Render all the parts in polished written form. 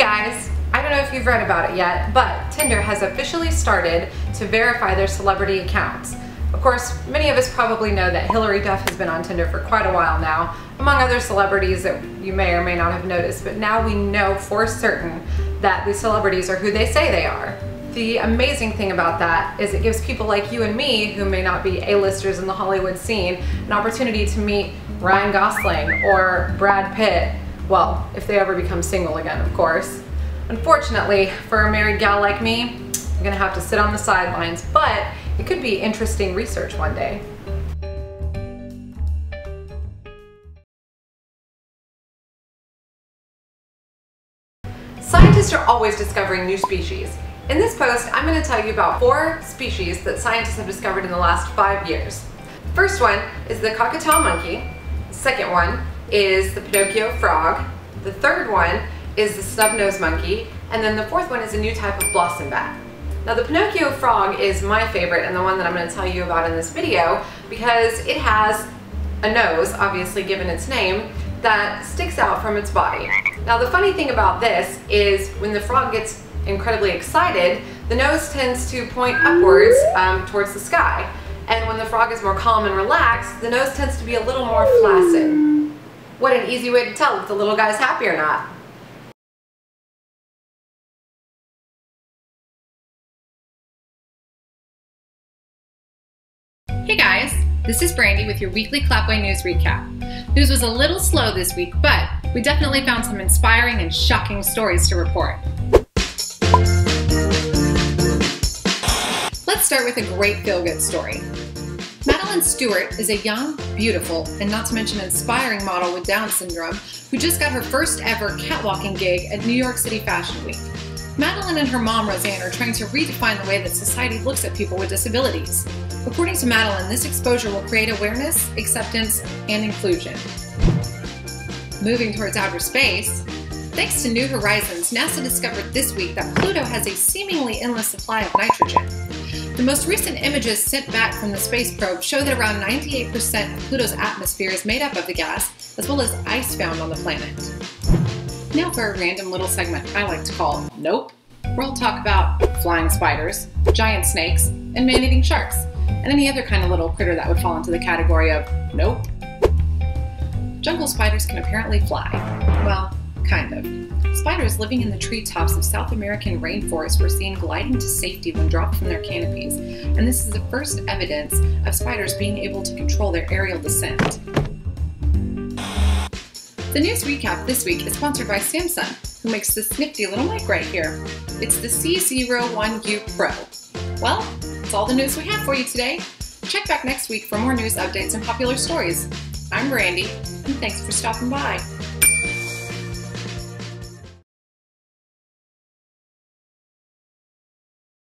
guys, I don't know if you've read about it yet, but Tinder has officially started to verify their celebrity accounts. Of course, many of us probably know that Hilary Duff has been on Tinder for quite a while now, among other celebrities that you may or may not have noticed, but now we know for certain that these celebrities are who they say they are. The amazing thing about that is it gives people like you and me, who may not be A-listers in the Hollywood scene, an opportunity to meet Ryan Gosling or Brad Pitt. Well, if they ever become single again, of course. Unfortunately, for a married gal like me, I'm gonna have to sit on the sidelines, but it could be interesting research one day. Scientists are always discovering new species. In this post, I'm going to tell you about 4 species that scientists have discovered in the last 5 years. The first one is the cockatail monkey. The second one is the Pinocchio frog. The third one is the snub-nosed monkey. And then the fourth one is a new type of blossom bat. Now the Pinocchio frog is my favorite and the one that I'm going to tell you about in this video because it has a nose, obviously given its name, that sticks out from its body. Now the funny thing about this is when the frog gets incredibly excited, the nose tends to point upwards towards the sky. And when the frog is more calm and relaxed, the nose tends to be a little more flaccid. What an easy way to tell if the little guy's happy or not. Hey guys, this is Brandi with your weekly Clapway News Recap. News was a little slow this week, but we definitely found some inspiring and shocking stories to report. Let's start with a great feel-good story. Madeline Stewart is a young, beautiful, and not to mention inspiring model with Down syndrome who just got her first ever catwalking gig at New York City Fashion Week. Madeline and her mom, Roseanne, are trying to redefine the way that society looks at people with disabilities. According to Madeline, this exposure will create awareness, acceptance, and inclusion. Moving towards outer space, thanks to New Horizons, NASA discovered this week that Pluto has a seemingly endless supply of nitrogen. The most recent images sent back from the space probe show that around 98% of Pluto's atmosphere is made up of the gas, as well as ice found on the planet. Now for a random little segment I like to call Nope, where I'll talk about flying spiders, giant snakes, and man-eating sharks, and any other kind of little critter that would fall into the category of Nope. Jungle spiders can apparently fly. Well, kind of. Spiders living in the treetops of South American rainforests were seen gliding to safety when dropped from their canopies, and this is the first evidence of spiders being able to control their aerial descent. The news recap this week is sponsored by Samsung, who makes this nifty little mic right here. It's the C01U Pro. Well, that's all the news we have for you today. Check back next week for more news updates and popular stories. I'm Brandi, and thanks for stopping by.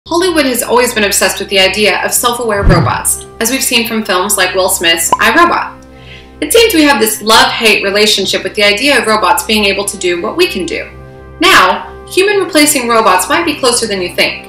Hollywood has always been obsessed with the idea of self-aware robots, as we've seen from films like Will Smith's I, Robot. It seems we have this love-hate relationship with the idea of robots being able to do what we can do. Now, human-replacing robots might be closer than you think.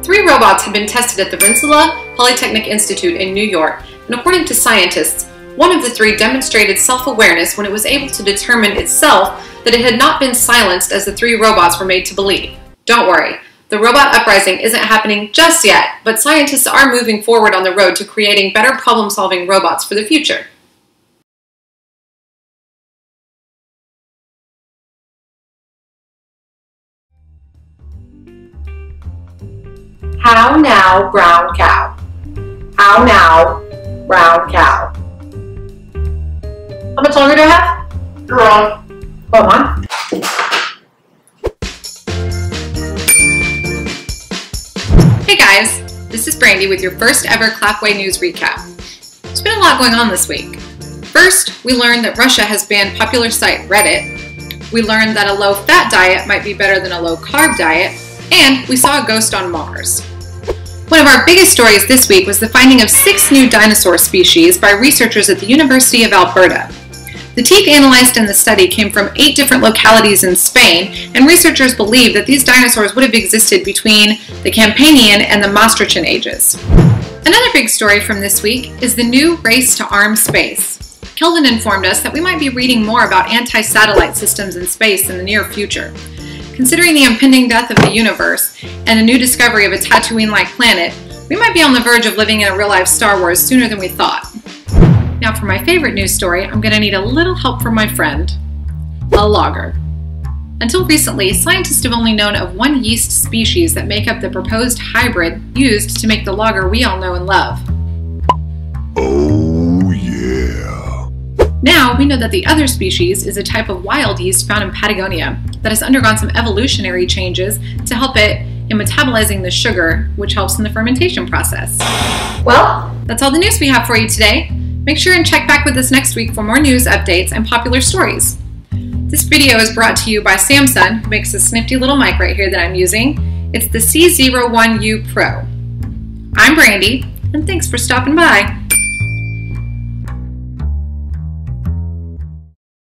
3 robots have been tested at the Rensselaer Polytechnic Institute in New York, and according to scientists, one of the 3 demonstrated self-awareness when it was able to determine itself that it had not been silenced as the 3 robots were made to believe. Don't worry, the robot uprising isn't happening just yet, but scientists are moving forward on the road to creating better problem-solving robots for the future. How now, brown cow? How now, brown cow? How much longer do I have? You're on. Oh, on. Hey guys, this is Brandi with your first ever Clapway News Recap. There's been a lot going on this week. First, we learned that Russia has banned popular site Reddit. We learned that a low-fat diet might be better than a low-carb diet. And we saw a ghost on Mars. One of our biggest stories this week was the finding of 6 new dinosaur species by researchers at the University of Alberta. The teeth analyzed in the study came from 8 different localities in Spain, and researchers believe that these dinosaurs would have existed between the Campanian and the Maastrichtian ages. Another big story from this week is the new race to armed space. Calhoun informed us that we might be reading more about anti-satellite systems in space in the near future. Considering the impending death of the universe and a new discovery of a Tatooine-like planet, we might be on the verge of living in a real-life Star Wars sooner than we thought. Now for my favorite news story, I'm going to need a little help from my friend, a logger. Until recently, scientists have only known of one yeast species that make up the proposed hybrid used to make the lager we all know and love. Oh yeah. Now we know that the other species is a type of wild yeast found in Patagonia that has undergone some evolutionary changes to help it in metabolizing the sugar, which helps in the fermentation process. Well, That's all the news we have for you today. Make sure and check back with us next week for more news updates and popular stories. This video is brought to you by Samsung, who makes this nifty little mic right here that I'm using. It's the C01U Pro. I'm Brandi, and thanks for stopping by.